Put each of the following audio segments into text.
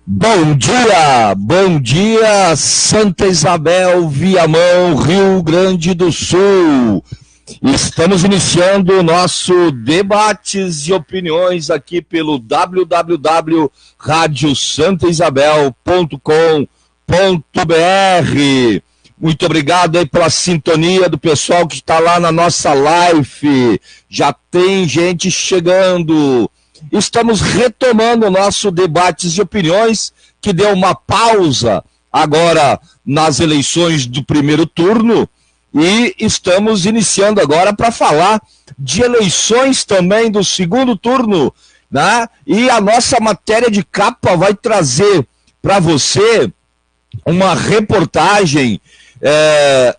Bom dia, Santa Isabel, Viamão, Rio Grande do Sul. Estamos iniciando o nosso debates e opiniões aqui pelo www.radiosantaisabel.com.br. Muito obrigado aí pela sintonia do pessoal que está lá na nossa live. Já tem gente chegando. Estamos retomando o nosso debates de opiniões, que deu uma pausa agora nas eleições do primeiro turno, e estamos iniciando agora para falar de eleições também do segundo turno, né? E a nossa matéria de capa vai trazer para você uma reportagem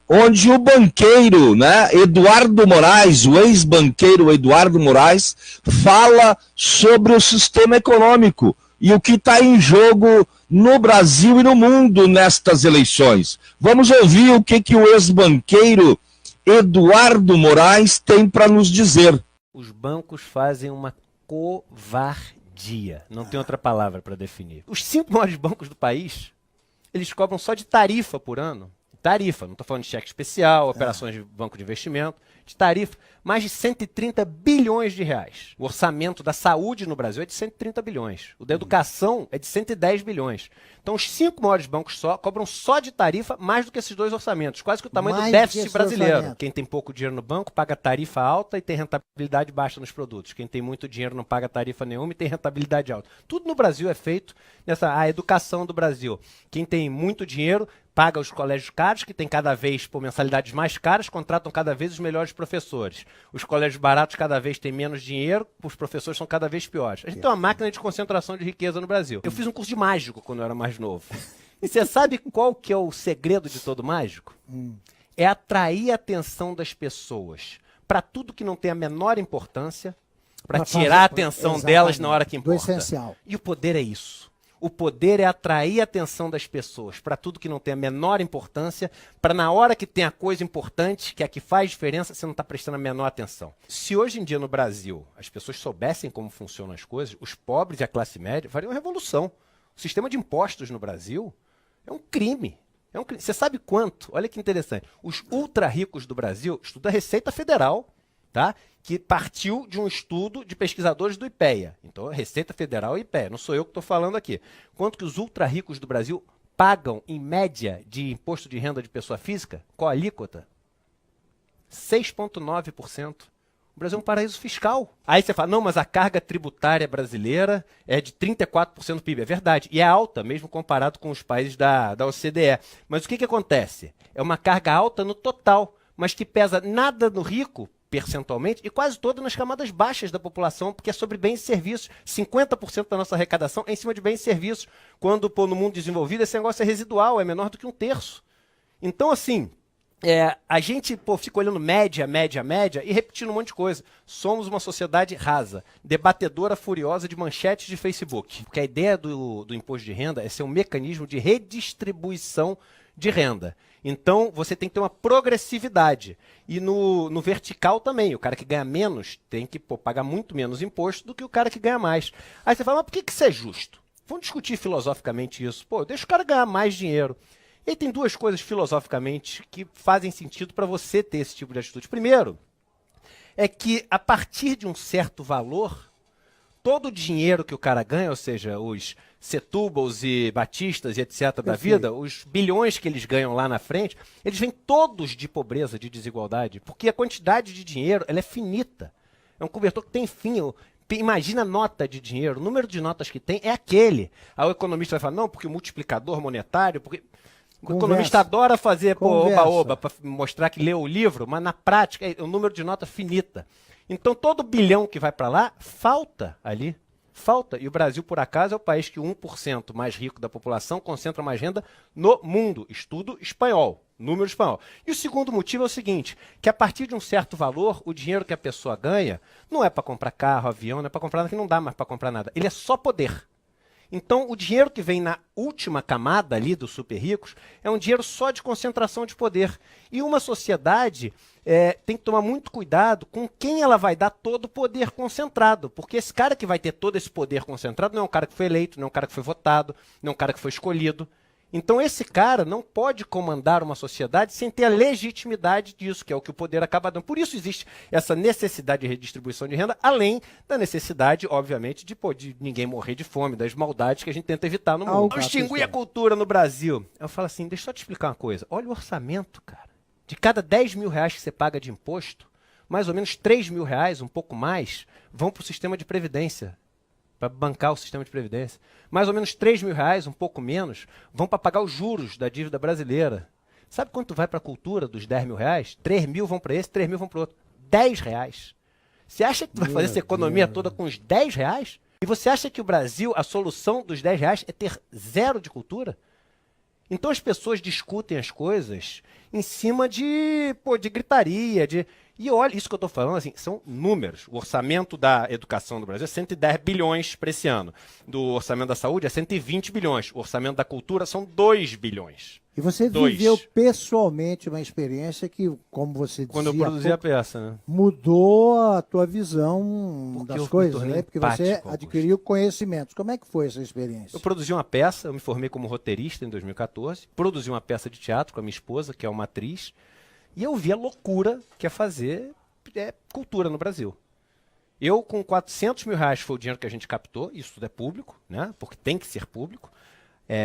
onde o banqueiro, né, Eduardo Moraes, o ex-banqueiro Eduardo Moraes, fala sobre o sistema econômico e o que está em jogo no Brasil e no mundo nestas eleições. Vamos ouvir o que o ex-banqueiro Eduardo Moraes tem para nos dizer. Os bancos fazem uma covardia, não tem outra palavra para definir. Os 5 maiores bancos do país, eles cobram só de tarifa por ano. Tarifa, não estou falando de cheque especial, operações de banco de investimento, de tarifa, mais de 130 bilhões de reais. O orçamento da saúde no Brasil é de 130 bilhões. O da educação é de 110 bilhões. Então, os 5 maiores bancos cobram só de tarifa mais do que esses 2 orçamentos, quase que o tamanho do déficit brasileiro. Quem tem pouco dinheiro no banco paga tarifa alta e tem rentabilidade baixa nos produtos. Quem tem muito dinheiro não paga tarifa nenhuma e tem rentabilidade alta. Tudo no Brasil é feito a educação do Brasil. Quem tem muito dinheiro paga os colégios caros, que tem cada vez por mensalidades mais caras, contratam cada vez os melhores professores. Os colégios baratos cada vez têm menos dinheiro, os professores são cada vez piores. A gente tem uma máquina de concentração de riqueza no Brasil. Eu fiz um curso de mágico quando eu era mais novo. E você sabe qual que é o segredo de todo mágico? É atrair a atenção das pessoas para tudo que não tem a menor importância, para tirar a atenção delas na hora que importa. Do essencial. E o poder é isso. O poder é atrair a atenção das pessoas para tudo que não tem a menor importância, para na hora que tem a coisa importante, que é a que faz diferença, você não está prestando a menor atenção. Se hoje em dia no Brasil as pessoas soubessem como funcionam as coisas, os pobres e a classe média fariam revolução. O sistema de impostos no Brasil é um crime. É um crime. Você sabe quanto? Olha que interessante. Os ultra ricos do Brasil estudam a Receita Federal, tá? Que partiu de um estudo de pesquisadores do IPEA. Então, Receita Federal e IPEA. Não sou eu que estou falando aqui. Quanto que os ultra ricos do Brasil pagam, em média, de imposto de renda de pessoa física? Qual a alíquota? 6,9%. O Brasil é um paraíso fiscal. Aí você fala, não, mas a carga tributária brasileira é de 34% do PIB. É verdade. E é alta, mesmo comparado com os países da OCDE. Mas o que acontece? É uma carga alta no total, mas que pesa nada no rico, percentualmente, e quase toda nas camadas baixas da população, porque é sobre bens e serviços. 50% da nossa arrecadação é em cima de bens e serviços. Quando no mundo desenvolvido, esse negócio é residual, é menor do que 1/3. Então, assim, a gente fica olhando média e repetindo um monte de coisa. Somos uma sociedade rasa, debatedora furiosa de manchetes de Facebook. Porque a ideia do imposto de renda é ser um mecanismo de redistribuição de renda. Então, você tem que ter uma progressividade. E no vertical também. O cara que ganha menos tem que pagar muito menos imposto do que o cara que ganha mais. Aí você fala, mas por que isso é justo? Vamos discutir filosoficamente isso. Deixa o cara ganhar mais dinheiro. E aí tem 2 coisas filosoficamente que fazem sentido para você ter esse tipo de atitude. Primeiro, é que a partir de um certo valor, todo o dinheiro que o cara ganha, ou seja, os Setubals e Batistas e etc. da vida, os bilhões que eles ganham lá na frente, eles vêm todos de pobreza, de desigualdade, porque a quantidade de dinheiro ela é finita. É um cobertor que tem fim. Imagina a nota de dinheiro, o número de notas que tem é aquele. Aí o economista vai falar, não, porque o multiplicador monetário, porque o economista adora fazer oba-oba para mostrar que leu o livro, mas na prática é o número de nota finita. Então todo bilhão que vai para lá, falta ali. Falta. E o Brasil, por acaso, é o país que 1% mais rico da população concentra mais renda no mundo. Estudo espanhol, número espanhol. E o segundo motivo é o seguinte, que a partir de um certo valor, o dinheiro que a pessoa ganha não é para comprar carro, avião, não é para comprar nada, que não dá mais para comprar nada. Ele é só poder. Então, o dinheiro que vem na última camada ali dos super ricos é um dinheiro só de concentração de poder. E uma sociedade tem que tomar muito cuidado com quem ela vai dar todo o poder concentrado. Porque esse cara que vai ter todo esse poder concentrado não é um cara que foi eleito, não é um cara que foi votado, não é um cara que foi escolhido. Então, esse cara não pode comandar uma sociedade sem ter a legitimidade disso, que é o que o poder acaba dando. Por isso existe essa necessidade de redistribuição de renda, além da necessidade, obviamente, de ninguém morrer de fome, das maldades que a gente tenta evitar no mundo. Ao extinguir a cultura no Brasil. Eu falo assim, deixa eu te explicar uma coisa. Olha o orçamento, cara. De cada 10 mil reais que você paga de imposto, mais ou menos 3 mil reais, um pouco mais, vão para o sistema de previdência. Para bancar o sistema de previdência. Mais ou menos 3 mil reais, um pouco menos, vão para pagar os juros da dívida brasileira. Sabe quanto vai para a cultura dos 10 mil reais? 3 mil vão para esse, 3 mil vão para o outro. 10 reais. Você acha que tu vai fazer essa economia toda com os 10 reais? E você acha que o Brasil, a solução dos 10 reais é ter zero de cultura? Então as pessoas discutem as coisas em cima de gritaria, E olha, isso que eu estou falando, assim, são números. O orçamento da educação do Brasil é 110 bilhões para esse ano. Do orçamento da saúde é 120 bilhões. O orçamento da cultura são 2 bilhões. E você viveu pessoalmente uma experiência que, como você dizia, quando eu produzi a peça, né? Mudou a tua visão das coisas, né? Porque você adquiriu conhecimentos. Como é que foi essa experiência? Eu produzi uma peça, eu me formei como roteirista em 2014, produzi uma peça de teatro com a minha esposa, que é uma atriz, e eu vi a loucura que é fazer cultura no Brasil. Eu, com 400 mil reais, foi o dinheiro que a gente captou, isso tudo é público, né? Porque tem que ser público.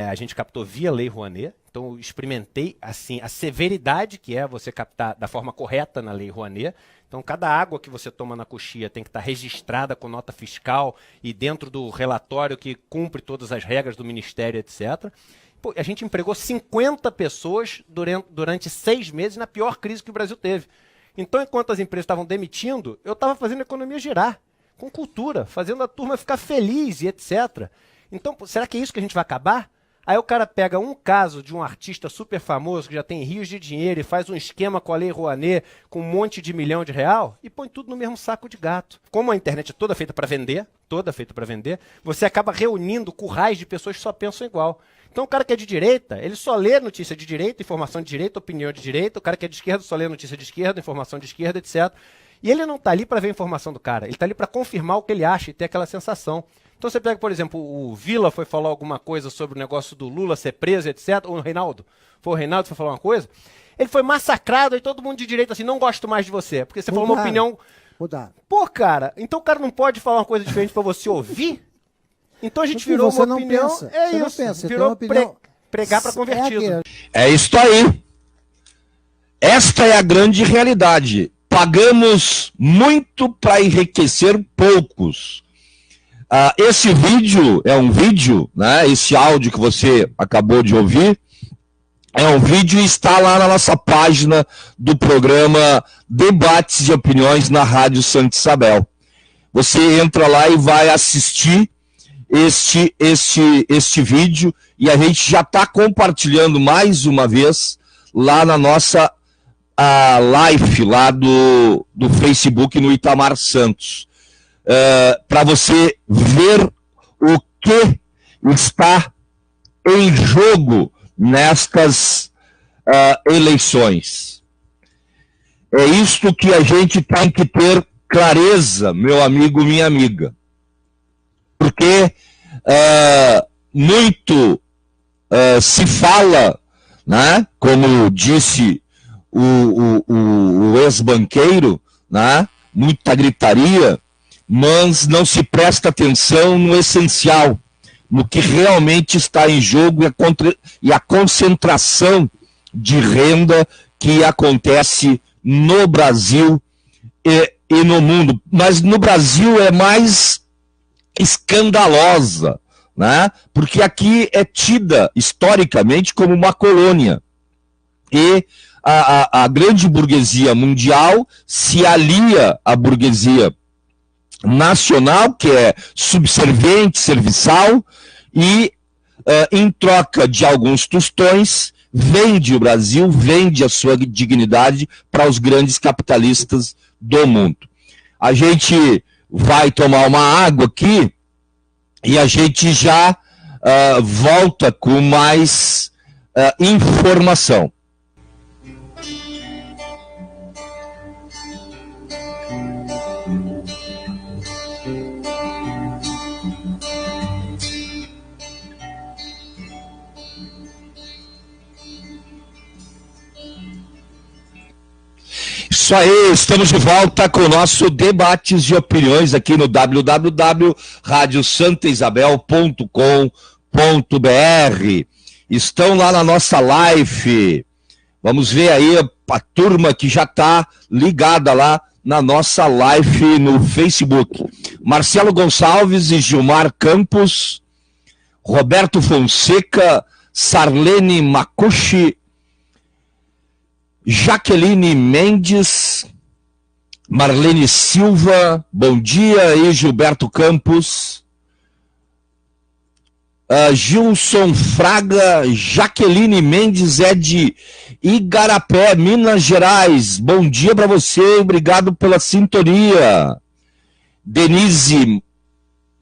A gente captou via Lei Rouanet, então eu experimentei assim, a severidade que é você captar da forma correta na Lei Rouanet. Então cada água que você toma na coxia tem que estar registrada com nota fiscal e dentro do relatório que cumpre todas as regras do Ministério, etc. Pô, a gente empregou 50 pessoas durante 6 meses na pior crise que o Brasil teve. Então, enquanto as empresas estavam demitindo, eu estava fazendo a economia girar, com cultura, fazendo a turma ficar feliz e etc. Então, será que é isso que a gente vai acabar? Aí o cara pega um caso de um artista super famoso que já tem rios de dinheiro e faz um esquema com a Lei Rouanet com um monte de milhão de real e põe tudo no mesmo saco de gato. Como a internet é toda feita para vender, você acaba reunindo currais de pessoas que só pensam igual. Então o cara que é de direita, ele só lê notícia de direita, informação de direita, opinião de direita. O cara que é de esquerda só lê notícia de esquerda, informação de esquerda, etc. E ele não está ali para ver a informação do cara, ele está ali para confirmar o que ele acha e ter aquela sensação. Então você pega, por exemplo, o Vila foi falar alguma coisa sobre o negócio do Lula ser preso, etc. Ou o Reinaldo. Foi o Reinaldo que foi falar uma coisa. Ele foi massacrado e todo mundo de direita assim, não gosto mais de você. Porque você falou uma opinião... Pô, cara, então o cara não pode falar uma coisa diferente para você ouvir? Então a gente virou uma opinião... Virou pregar para convertido. É isso aí. Esta é a grande realidade. Pagamos muito para enriquecer poucos. Esse vídeo é um vídeo, né? Esse áudio que você acabou de ouvir é um vídeo e está lá na nossa página do programa Debates de Opiniões na Rádio Santa Isabel. Você entra lá e vai assistir este vídeo e a gente já está compartilhando mais uma vez lá na nossa live lá do Facebook no Itamar Santos. Para você ver o que está em jogo nestas eleições. É isto que a gente tem que ter clareza, meu amigo, minha amiga. Porque muito se fala, né, como disse o ex-banqueiro, né, muita gritaria, mas não se presta atenção no essencial, no que realmente está em jogo e a concentração de renda que acontece no Brasil e no mundo. Mas no Brasil é mais escandalosa, né? Porque aqui é tida historicamente como uma colônia. E a grande burguesia mundial se alia à burguesia nacional, que é subserviente, serviçal, e em troca de alguns tostões, vende o Brasil, vende a sua dignidade para os grandes capitalistas do mundo. A gente vai tomar uma água aqui e a gente já volta com mais informação. Isso aí, estamos de volta com o nosso Debates de Opiniões aqui no www.radiosantaisabel.com.br. Estão lá na nossa live. Vamos ver aí a turma que já está ligada lá na nossa live no Facebook. Marcelo Gonçalves e Gilmar Campos, Roberto Fonseca, Sarlene Macucci, Jaqueline Mendes, Marlene Silva, bom dia, e Gilberto Campos, Gilson Fraga, Jaqueline Mendes é de Igarapé, Minas Gerais, bom dia para você, obrigado pela sintonia. Denise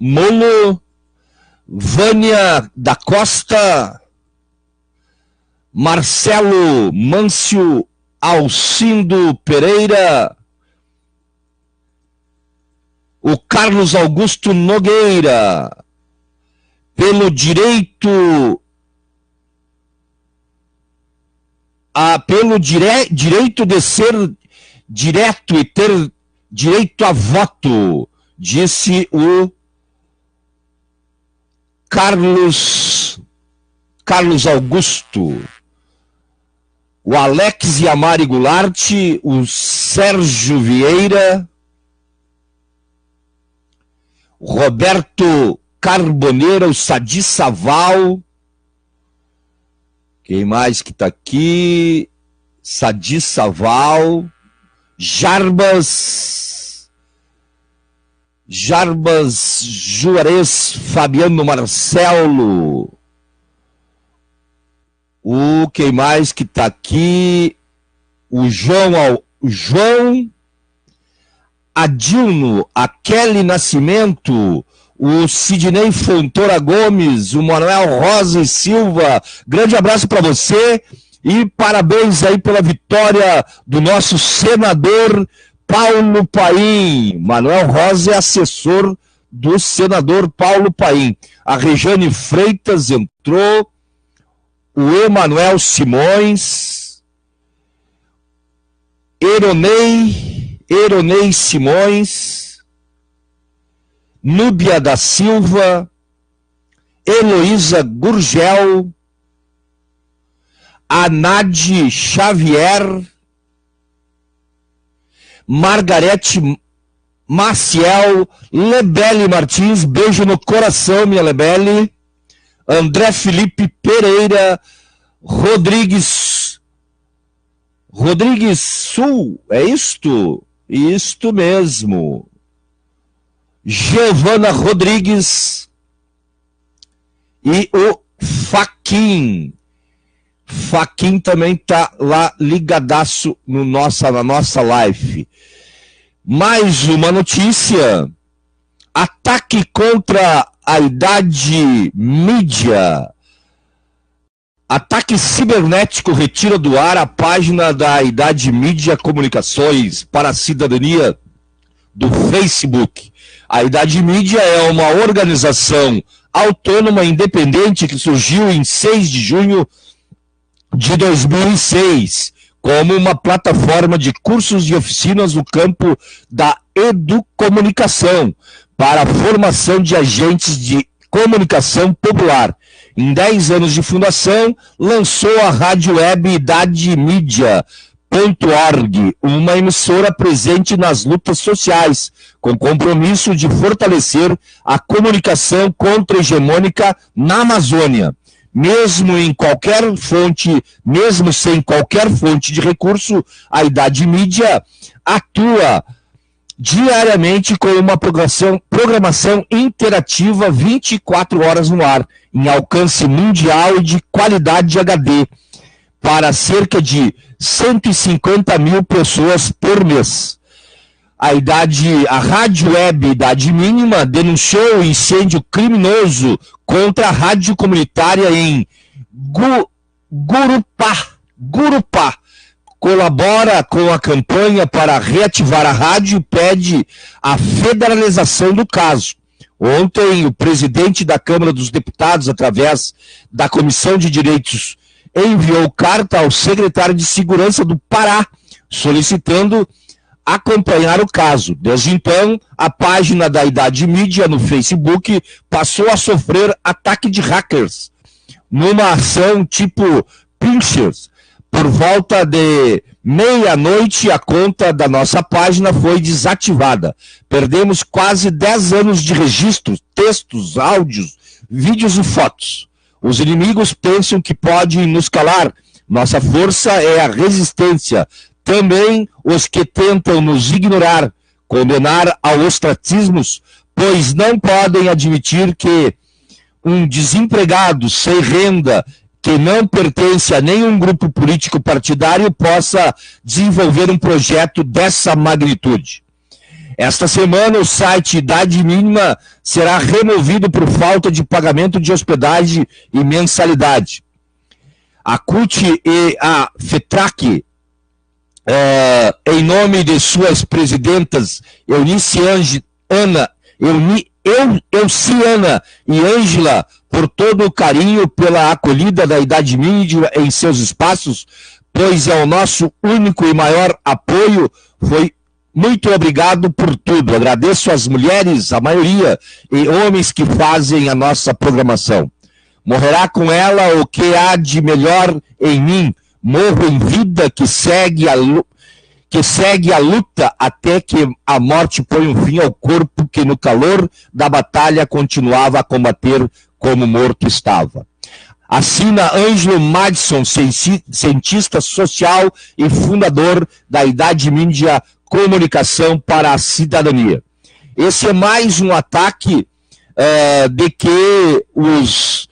Molo, Vânia da Costa, Marcelo Mâncio Alcindo Pereira, o Carlos Augusto Nogueira, pelo direito direito de ser direto e ter direito a voto, disse o Carlos Augusto. O Alex e a Mari Goulart, o Sérgio Vieira, o Roberto Carboneira, o Sadi Saval, quem mais que está aqui? Sadi Saval, Jarbas Juarez, Fabiano Marcelo, quem mais que está aqui? O João Adilno, a Kelly Nascimento, o Sidney Fontoura Gomes, o Manuel Rosa e Silva. Grande abraço para você e parabéns aí pela vitória do nosso senador Paulo Paim. Manuel Rosa é assessor do senador Paulo Paim. A Rejane Freitas entrou, o Emanuel Simões, Eronei Simões, Núbia da Silva, Heloísa Gurgel, Anade Xavier, Margarete Maciel, Lebele Martins, beijo no coração, minha Lebele, André Felipe Pereira, Rodrigues Sul, é isto? Isto mesmo. Giovana Rodrigues e o Faquin. Faquin também tá lá ligadaço na nossa live. Mais uma notícia. Ataque contra a Idade Mídia. Ataque cibernético retira do ar a página da Idade Mídia Comunicações para a Cidadania do Facebook. A Idade Mídia é uma organização autônoma independente que surgiu em 6 de junho de 2006 como uma plataforma de cursos e oficinas no campo da educomunicação para a formação de agentes de comunicação popular. Em 10 anos de fundação, lançou a rádio web Idade Mídia.org, uma emissora presente nas lutas sociais, com compromisso de fortalecer a comunicação contra-hegemônica na Amazônia. Mesmo sem qualquer fonte de recurso, a Idade Mídia atua diariamente com uma programação interativa 24 horas no ar, em alcance mundial e de qualidade HD, para cerca de 150 mil pessoas por mês. a Rádio Web Idade Mínima denunciou o incêndio criminoso contra a rádio comunitária em Gurupá. Colabora com a campanha para reativar a rádio e pede a federalização do caso. Ontem, o presidente da Câmara dos Deputados, através da Comissão de Direitos, enviou carta ao secretário de Segurança do Pará, solicitando acompanhar o caso. Desde então, a página da Idade Mídia no Facebook passou a sofrer ataque de hackers, numa ação tipo Pinchers. Por volta de meia-noite, a conta da nossa página foi desativada. Perdemos quase 10 anos de registros, textos, áudios, vídeos e fotos. Os inimigos pensam que podem nos calar. Nossa força é a resistência. Também os que tentam nos ignorar, condenar ao ostracismo, pois não podem admitir que um desempregado sem renda, que não pertence a nenhum grupo político partidário, possa desenvolver um projeto dessa magnitude. Esta semana, o site Idade Mínima será removido por falta de pagamento de hospedagem e mensalidade. A CUT e a FETRAC, em nome de suas presidentas Euciana e Ângela, por todo o carinho pela acolhida da Idade Mídia em seus espaços, pois é o nosso único e maior apoio. Muito obrigado por tudo. Agradeço às mulheres, a maioria, e homens que fazem a nossa programação. Morrerá com ela o que há de melhor em mim. Morro em vida que segue a luta até que a morte põe um fim ao corpo que no calor da batalha continuava a combater como morto estava. Assina Ângelo Madison, cientista social e fundador da Idade Mídia Comunicação para a Cidadania. Esse é mais um ataque de que os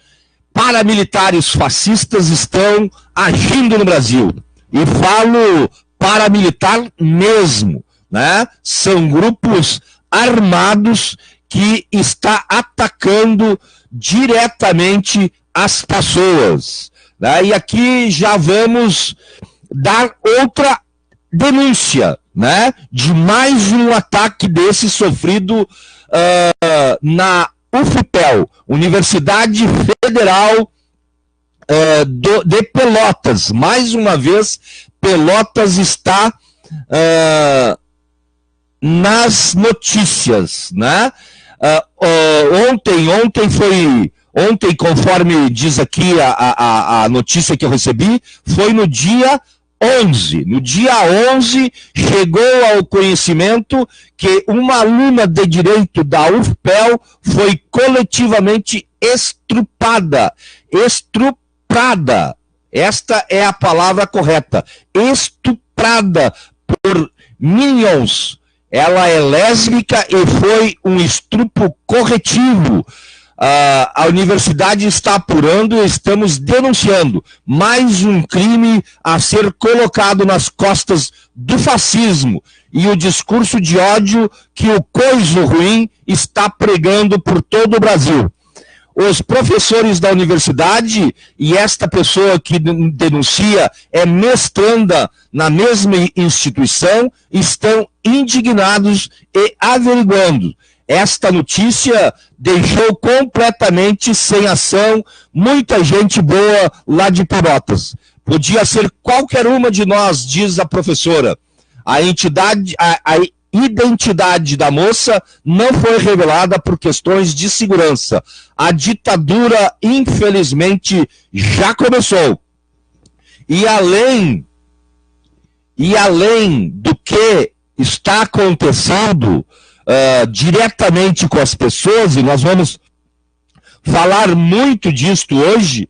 paramilitares fascistas estão agindo no Brasil. E falo paramilitar mesmo, né? São grupos armados que está atacando diretamente as pessoas, né? E aqui já vamos dar outra denúncia, né? De mais um ataque desse sofrido na UFPEL, Universidade Federal de Pelotas. Mais uma vez, Pelotas está nas notícias, né? Ontem, conforme diz aqui a notícia que eu recebi, foi no dia 11. No dia 11, chegou ao conhecimento que uma aluna de Direito da UFPEL foi coletivamente estuprada. Esta é a palavra correta. Estuprada por minions. Ela é lésbica e foi um estupro corretivo. A universidade está apurando e estamos denunciando mais um crime a ser colocado nas costas do fascismo e o discurso de ódio que o coiso ruim está pregando por todo o Brasil. Os professores da universidade, e esta pessoa que denuncia é mestranda na mesma instituição, estão indignados e averiguando. Esta notícia deixou completamente sem ação muita gente boa lá de Pelotas. Podia ser qualquer uma de nós, diz a professora. A identidade da moça não foi revelada por questões de segurança. A ditadura, infelizmente, já começou. E além do que está acontecendo diretamente com as pessoas, e nós vamos falar muito disto hoje,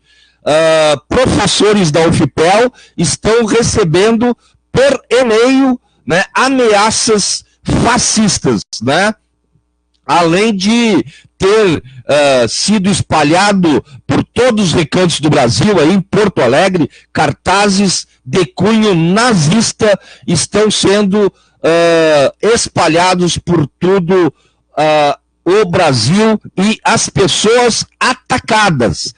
professores da UFPEL estão recebendo por e-mail, né, ameaças fascistas, né? além de ter sido espalhado por todos os recantos do Brasil, aí em Porto Alegre, cartazes de cunho nazista estão sendo espalhados por tudo o Brasil, e as pessoas atacadas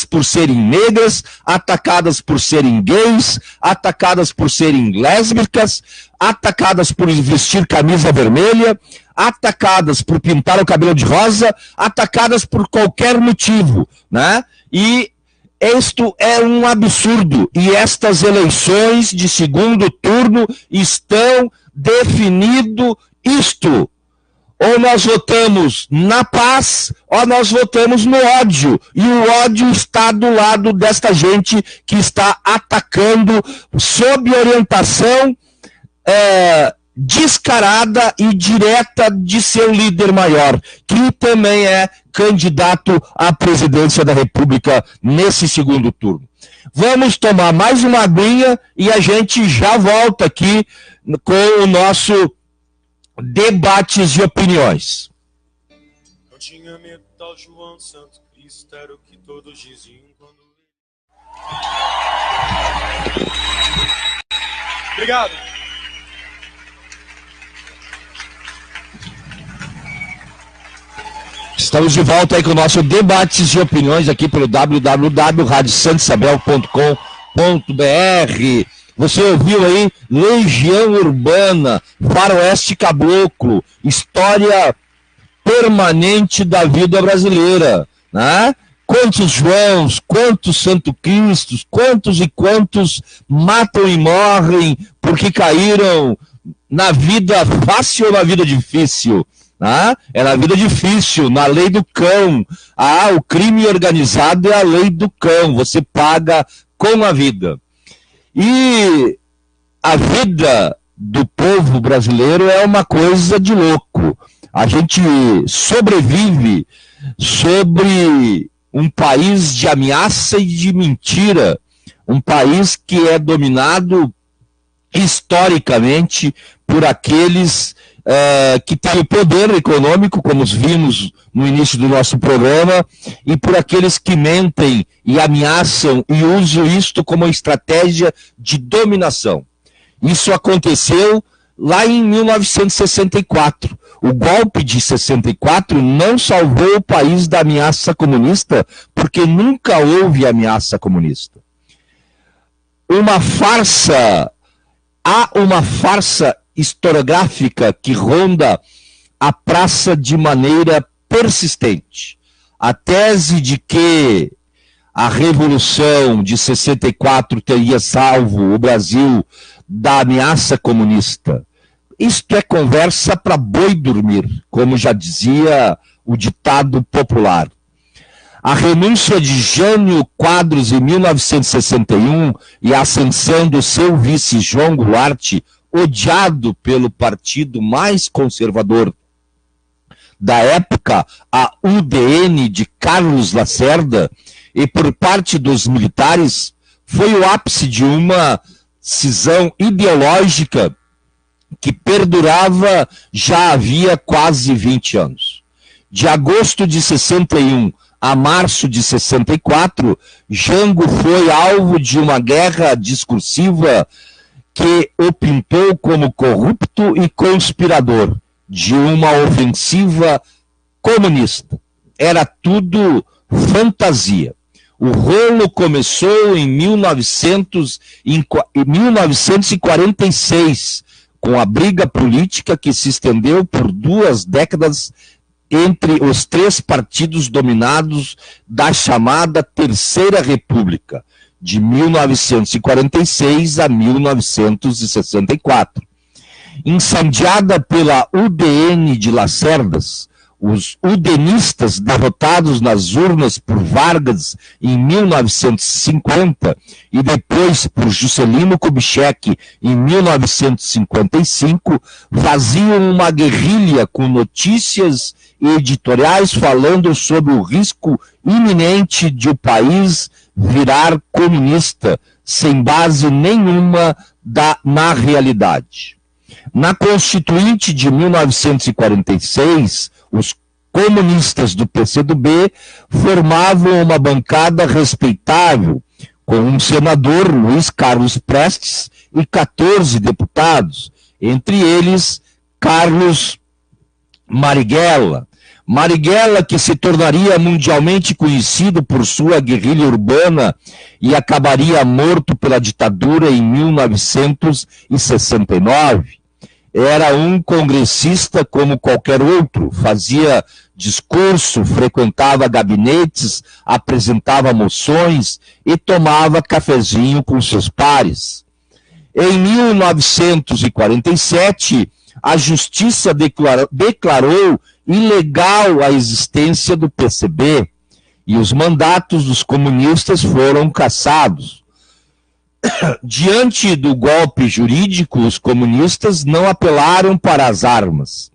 por serem negras, atacadas por serem gays, atacadas por serem lésbicas, atacadas por vestir camisa vermelha, atacadas por pintar o cabelo de rosa, atacadas por qualquer motivo, né? E isto é um absurdo, e estas eleições de segundo turno estão definindo isto. Ou nós votamos na paz, ou nós votamos no ódio. E o ódio está do lado desta gente que está atacando sob orientação descarada e direta de seu líder maior, que também é candidato à presidência da República nesse segundo turno. Vamos tomar mais uma aguinha e a gente já volta aqui com o nosso debates de opiniões. Não tinha medo tal João Santo Cristo, era o que todos diziam quando... Obrigado. Estamos de volta aí com o nosso debates de opiniões aqui pelo www.radiosantosabel.com.br. Você ouviu aí Legião Urbana, Faroeste Caboclo, história permanente da vida brasileira, né? Quantos Joãos, quantos Santo Cristos, quantos e quantos matam e morrem porque caíram na vida fácil ou na vida difícil? Ah, é na vida difícil, na lei do cão. Ah, o crime organizado é a lei do cão, você paga com a vida. E a vida do povo brasileiro é uma coisa de louco. A gente sobrevive sobre um país de ameaça e de mentira, um país que é dominado historicamente por aqueles que têm o poder econômico, como vimos no início do nosso programa, e por aqueles que mentem e ameaçam e usam isto como estratégia de dominação. Isso aconteceu lá em 1964. O golpe de 64 não salvou o país da ameaça comunista, porque nunca houve ameaça comunista. Há uma farsa historiográfica que ronda a praça de maneira persistente. A tese de que a Revolução de 64 teria salvo o Brasil da ameaça comunista. Isto é conversa para boi dormir, como já dizia o ditado popular. A renúncia de Jânio Quadros em 1961 e a ascensão do seu vice João Goulart, odiado pelo partido mais conservador da época, a UDN de Carlos Lacerda, e por parte dos militares, foi o ápice de uma cisão ideológica que perdurava já havia quase 20 anos. De agosto de 61 a março de 64, Jango foi alvo de uma guerra discursiva que o pintou como corrupto e conspirador de uma ofensiva comunista. Era tudo fantasia. O rolo começou em 1946, com a briga política que se estendeu por 2 décadas entre os 3 partidos dominados da chamada Terceira República, de 1946 a 1964. Incendiada pela UDN de Lacerdas, os udenistas derrotados nas urnas por Vargas em 1950 e depois por Juscelino Kubitschek em 1955, faziam uma guerrilha com notícias e editoriais falando sobre o risco iminente de o país virar comunista, sem base nenhuma na realidade. Na Constituinte de 1946, os comunistas do PCdoB formavam uma bancada respeitável, com um senador, Luiz Carlos Prestes, e 14 deputados, entre eles Carlos Marighella. Marighella, que se tornaria mundialmente conhecido por sua guerrilha urbana e acabaria morto pela ditadura em 1969. Era um congressista como qualquer outro, fazia discurso, frequentava gabinetes, apresentava moções e tomava cafezinho com seus pares. Em 1947, a Justiça declarou ilegal a existência do PCB e os mandatos dos comunistas foram cassados. Diante do golpe jurídico, os comunistas não apelaram para as armas.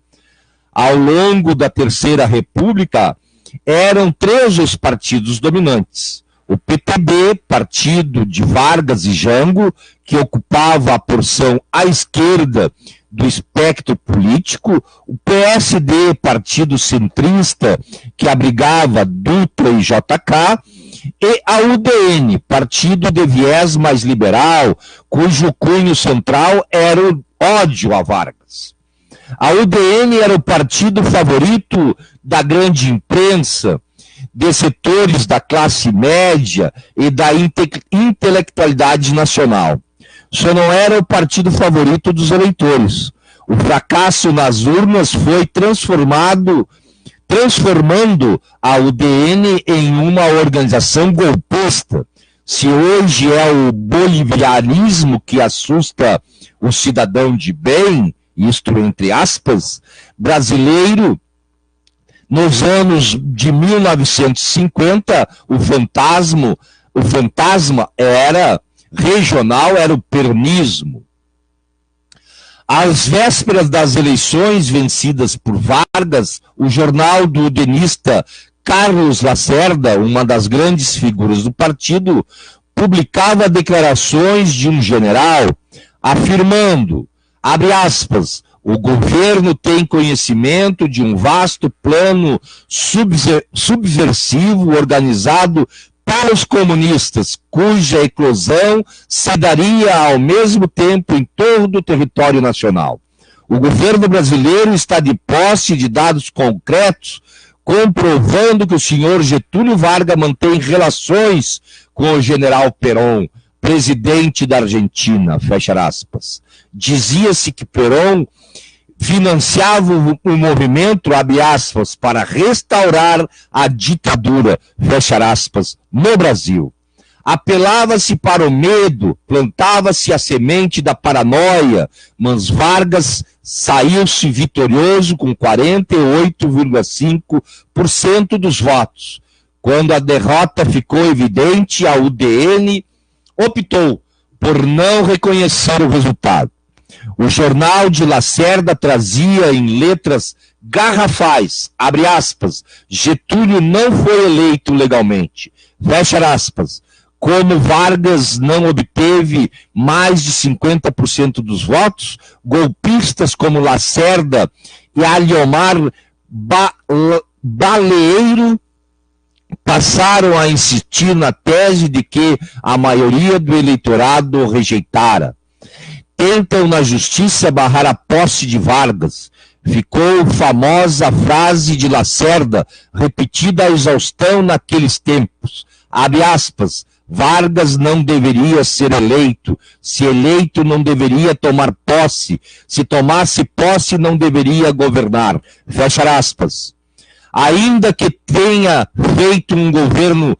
Ao longo da Terceira República, eram 3 os partidos dominantes. O PTB, partido de Vargas e Jango, que ocupava a porção à esquerda do espectro político, o PSD, partido centrista, que abrigava Dutra e JK, e a UDN, partido de viés mais liberal, cujo cunho central era o ódio a Vargas. A UDN era o partido favorito da grande imprensa, de setores da classe média e da intelectualidade nacional. Só não era o partido favorito dos eleitores. O fracasso nas urnas foi transformando a UDN em uma organização golpista. Se hoje é o bolivianismo que assusta o cidadão de bem, isto entre aspas, brasileiro, nos anos de 1950, o fantasma era regional, era o peronismo. Às vésperas das eleições vencidas por Vargas, o jornal do udenista Carlos Lacerda, uma das grandes figuras do partido, publicava declarações de um general afirmando, abre aspas, o governo tem conhecimento de um vasto plano subversivo organizado pelos comunistas, cuja eclosão se daria ao mesmo tempo em todo o território nacional. O governo brasileiro está de posse de dados concretos, comprovando que o senhor Getúlio Vargas mantém relações com o general Perón, presidente da Argentina, fecha aspas. Dizia-se que Perón financiava o movimento, abre aspas, para restaurar a ditadura, fecha aspas, no Brasil. Apelava-se para o medo, plantava-se a semente da paranoia, mas Vargas saiu-se vitorioso com 48,5% dos votos. Quando a derrota ficou evidente, a UDN optou por não reconhecer o resultado. O jornal de Lacerda trazia em letras garrafais, abre aspas, Getúlio não foi eleito legalmente, fecha aspas, como Vargas não obteve mais de 50% dos votos, golpistas como Lacerda e Aliomar Baleiro passaram a insistir na tese de que a maioria do eleitorado o rejeitara. Tentam na justiça barrar a posse de Vargas. Ficou famosa a frase de Lacerda, repetida a exaustão naqueles tempos. Abre aspas, Vargas não deveria ser eleito. Se eleito, não deveria tomar posse. Se tomasse posse, não deveria governar. Fecha aspas. Ainda que tenha feito um governo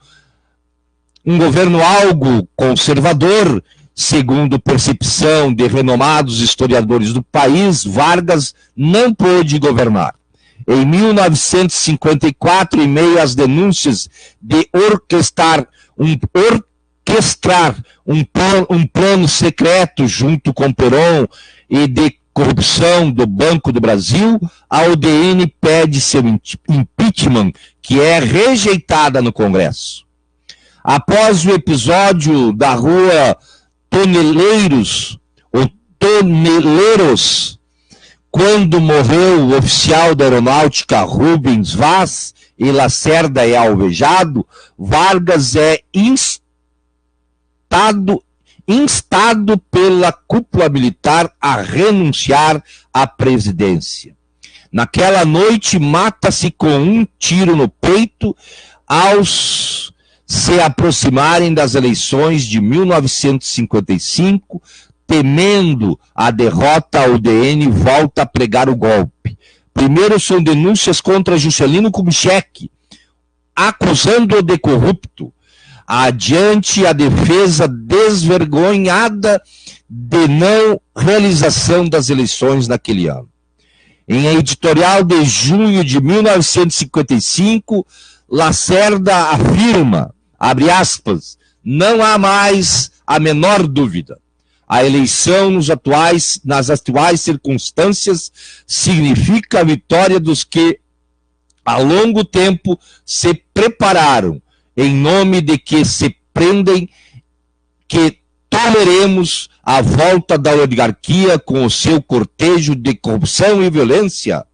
algo conservador, segundo percepção de renomados historiadores do país, Vargas não pôde governar. Em 1954, em meio às denúncias de orquestrar um plano secreto junto com Perón e de corrupção do Banco do Brasil, a UDN pede seu impeachment, que é rejeitada no Congresso. Após o episódio da rua Toneleiros, quando morreu o oficial da aeronáutica Rubens Vaz e Lacerda é alvejado, Vargas é instado pela cúpula militar a renunciar à presidência. Naquela noite, mata-se com um tiro no peito aos se aproximarem das eleições de 1955, temendo a derrota, a UDN volta a pregar o golpe. Primeiro são denúncias contra Juscelino Kubitschek, acusando-o de corrupto. Adiante, a defesa desvergonhada de não realização das eleições naquele ano. Em editorial de junho de 1955, Lacerda afirma, abre aspas, não há mais a menor dúvida. A eleição nas atuais circunstâncias significa a vitória dos que, há longo tempo, se prepararam, em nome de que se prendem, que toleremos a volta da oligarquia com o seu cortejo de corrupção e violência.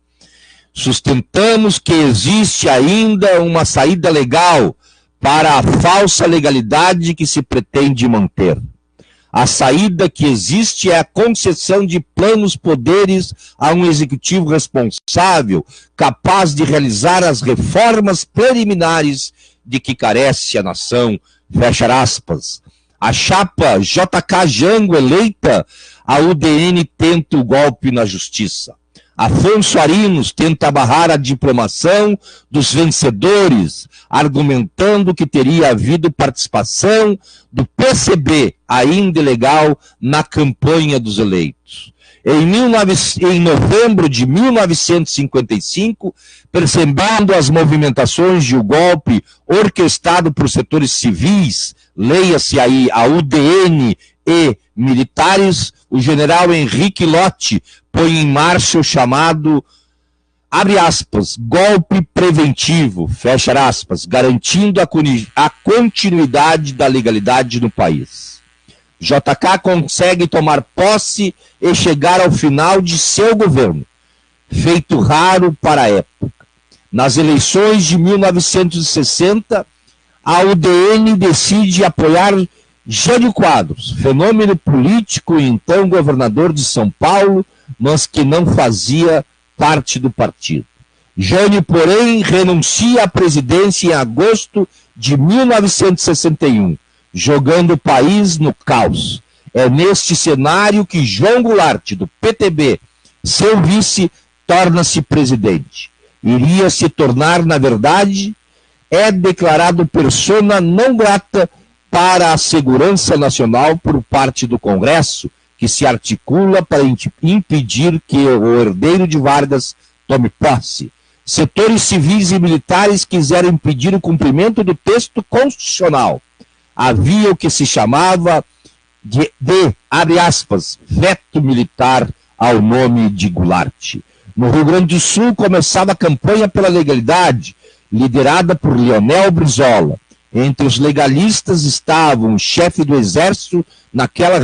Sustentamos que existe ainda uma saída legal para a falsa legalidade que se pretende manter. A saída que existe é a concessão de plenos poderes a um executivo responsável, capaz de realizar as reformas preliminares de que carece a nação, fecha aspas. A chapa JK Jango eleita, a UDN tenta o golpe na justiça. Afonso Arinos tenta barrar a diplomação dos vencedores, argumentando que teria havido participação do PCB, ainda ilegal, na campanha dos eleitos. Em novembro de 1955, percebendo as movimentações de um golpe orquestrado por setores civis, leia-se aí a UDN e militares, o general Henrique Lott põe em marcha o chamado, abre aspas, golpe preventivo, fecha aspas, garantindo a continuidade da legalidade no país. JK consegue tomar posse e chegar ao final de seu governo, feito raro para a época. Nas eleições de 1960, a UDN decide apoiar Jânio Quadros, fenômeno político e então governador de São Paulo, mas que não fazia parte do partido. Jânio, porém, renuncia à presidência em agosto de 1961, jogando o país no caos. É neste cenário que João Goulart, do PTB, seu vice, torna-se presidente. Iria se tornar, na verdade, é declarado persona não grata para a segurança nacional por parte do Congresso, que se articula para impedir que o herdeiro de Vargas tome posse. Setores civis e militares quiseram impedir o cumprimento do texto constitucional. Havia o que se chamava de abre aspas, veto militar ao nome de Goulart. No Rio Grande do Sul começava a campanha pela legalidade, liderada por Leonel Brizola. Entre os legalistas estavam o chefe do exército naquela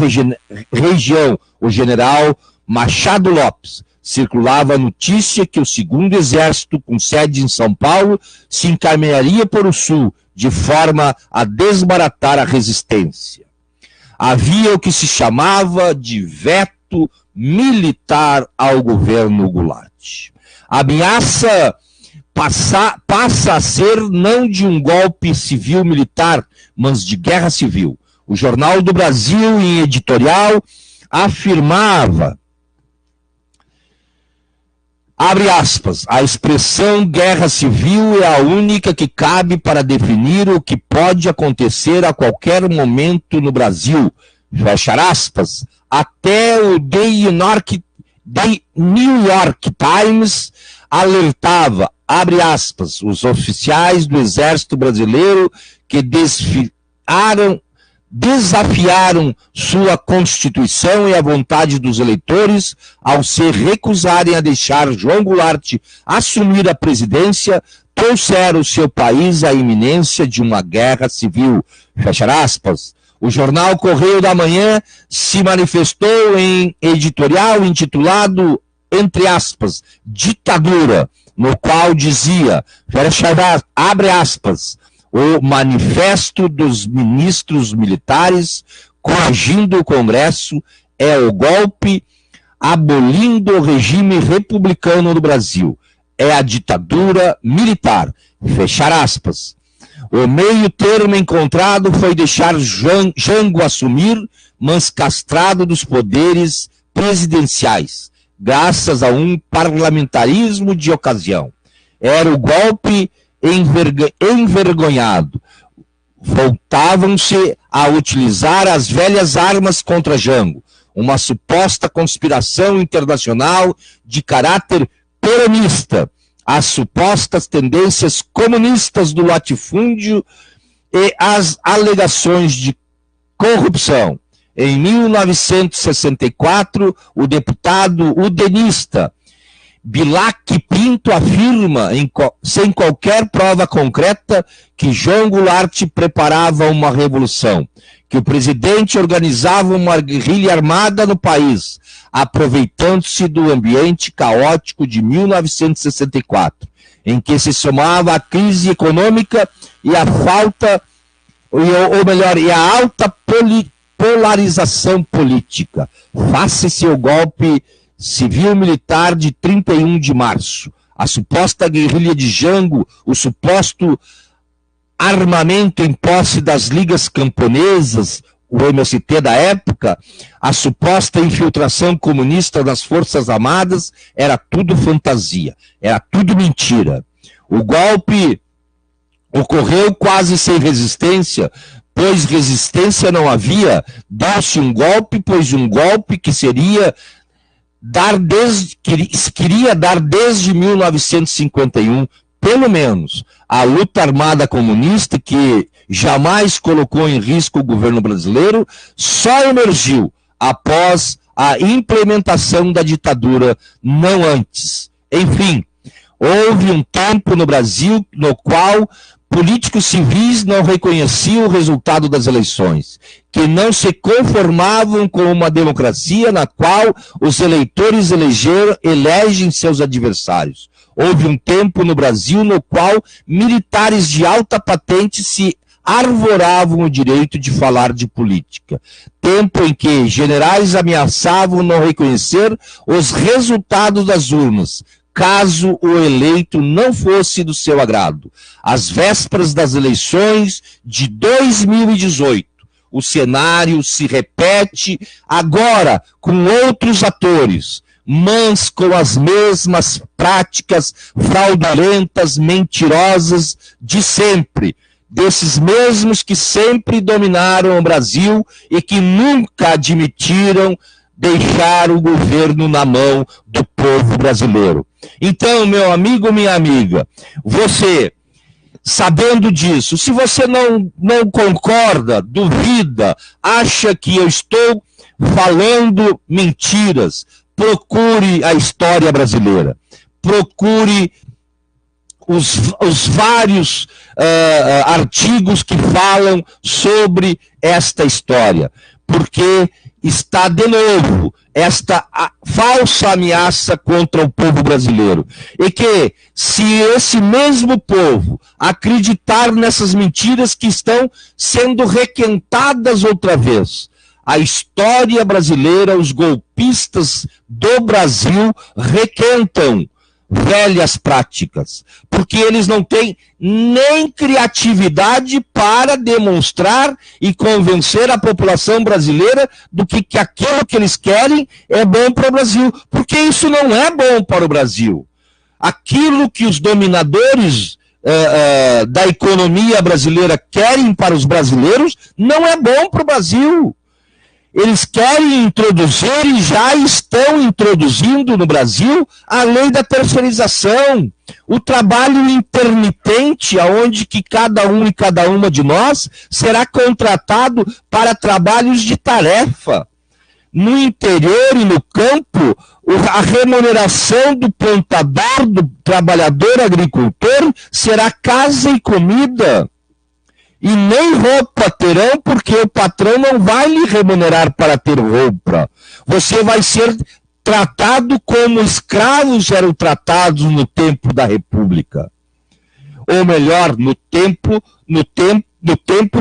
região, o general Machado Lopes. Circulava a notícia que o 2º Exército, com sede em São Paulo, se encaminharia para o Sul, de forma a desbaratar a resistência. Havia o que se chamava de veto militar ao governo Goulart. A ameaça passa a ser não de um golpe civil-militar, mas de guerra civil. O Jornal do Brasil, em editorial, afirmava, abre aspas, a expressão guerra civil é a única que cabe para definir o que pode acontecer a qualquer momento no Brasil, fecha aspas. Até o The New York Times alertava, abre aspas, os oficiais do Exército Brasileiro que desafiaram sua Constituição e a vontade dos eleitores ao se recusarem a deixar João Goulart assumir a presidência, trouxeram seu país à iminência de uma guerra civil, fecha aspas. O jornal Correio da Manhã se manifestou em editorial intitulado entre aspas, ditadura, no qual dizia, abre aspas, o manifesto dos ministros militares coagindo o Congresso é o golpe abolindo o regime republicano do Brasil. É a ditadura militar. Fechar aspas. O meio termo encontrado foi deixar Jango assumir, mas castrado dos poderes presidenciais, graças a um parlamentarismo de ocasião. Era o golpe envergonhado. Voltavam-se a utilizar as velhas armas contra Jango, uma suposta conspiração internacional de caráter peronista, as supostas tendências comunistas do latifúndio e as alegações de corrupção. Em 1964, o deputado udenista Bilac Pinto afirma, sem qualquer prova concreta, que João Goulart preparava uma revolução, que o presidente organizava uma guerrilha armada no país, aproveitando-se do ambiente caótico de 1964, em que se somava a crise econômica e a falta, e a alta polarização política. Faça-se o golpe civil-militar de 31 de março. A suposta guerrilha de Jango, o suposto armamento em posse das ligas camponesas, o MST da época, a suposta infiltração comunista das Forças Armadas, era tudo fantasia, era tudo mentira. O golpe ocorreu quase sem resistência, pois resistência não havia. Dá-se um golpe, pois um golpe que queria dar desde 1951, pelo menos, a luta armada comunista, que jamais colocou em risco o governo brasileiro, só emergiu após a implementação da ditadura, não antes. Enfim, houve um tempo no Brasil no qual políticos civis não reconheciam o resultado das eleições, que não se conformavam com uma democracia na qual os eleitores elegem seus adversários. Houve um tempo no Brasil no qual militares de alta patente se arvoravam o direito de falar de política. Tempo em que generais ameaçavam não reconhecer os resultados das urnas, caso o eleito não fosse do seu agrado. Às vésperas das eleições de 2018, o cenário se repete agora com outros atores, mas com as mesmas práticas fraudulentas, mentirosas de sempre, desses mesmos que sempre dominaram o Brasil e que nunca admitiram deixar o governo na mão do povo brasileiro. Então, meu amigo, minha amiga, você, sabendo disso, se você não concorda, duvida, acha que eu estou falando mentiras, procure a história brasileira, procure os vários artigos que falam sobre esta história, porque está de novo esta falsa ameaça contra o povo brasileiro. E que, se esse mesmo povo acreditar nessas mentiras que estão sendo requentadas outra vez, a história brasileira, os golpistas do Brasil requentam velhas práticas, porque eles não têm nem criatividade para demonstrar e convencer a população brasileira do que aquilo que eles querem é bom para o Brasil, porque isso não é bom para o Brasil. Aquilo que os dominadores da economia brasileira querem para os brasileiros não é bom para o Brasil. Eles querem introduzir e já estão introduzindo no Brasil a lei da terceirização, o trabalho intermitente, onde que cada um e cada uma de nós será contratado para trabalhos de tarefa. No interior e no campo, a remuneração do plantador, do trabalhador agricultor, será casa e comida. E nem roupa terão, porque o patrão não vai lhe remunerar para ter roupa. Você vai ser tratado como escravos eram tratados no tempo da República. Ou melhor, no tempo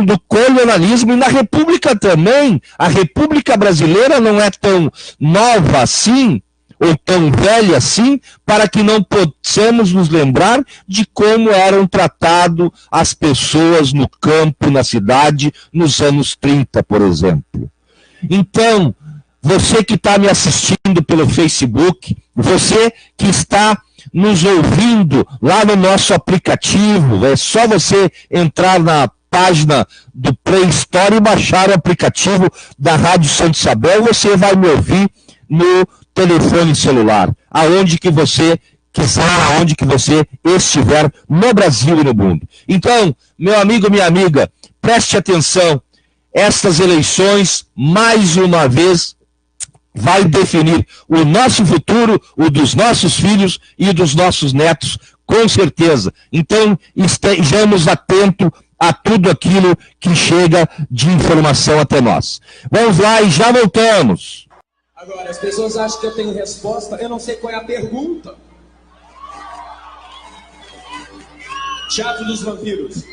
do colonialismo, e na República também. A República Brasileira não é tão nova assim, ou tão velha assim, para que não possamos nos lembrar de como eram tratadas as pessoas no campo, na cidade, nos anos 30, por exemplo. Então, você que está me assistindo pelo Facebook, você que está nos ouvindo lá no nosso aplicativo, é só você entrar na página do Play Store e baixar o aplicativo da Rádio Santa Isabel, você vai me ouvir no telefone celular, aonde que você quiser, aonde que você estiver no Brasil e no mundo. Então, meu amigo, minha amiga, preste atenção, estas eleições, mais uma vez, vai definir o nosso futuro, o dos nossos filhos e dos nossos netos, com certeza. Então, estejamos atentos a tudo aquilo que chega de informação até nós. Vamos lá e já voltamos. Agora, as pessoas acham que eu tenho resposta, eu não sei qual é a pergunta. Teatro dos Vampiros.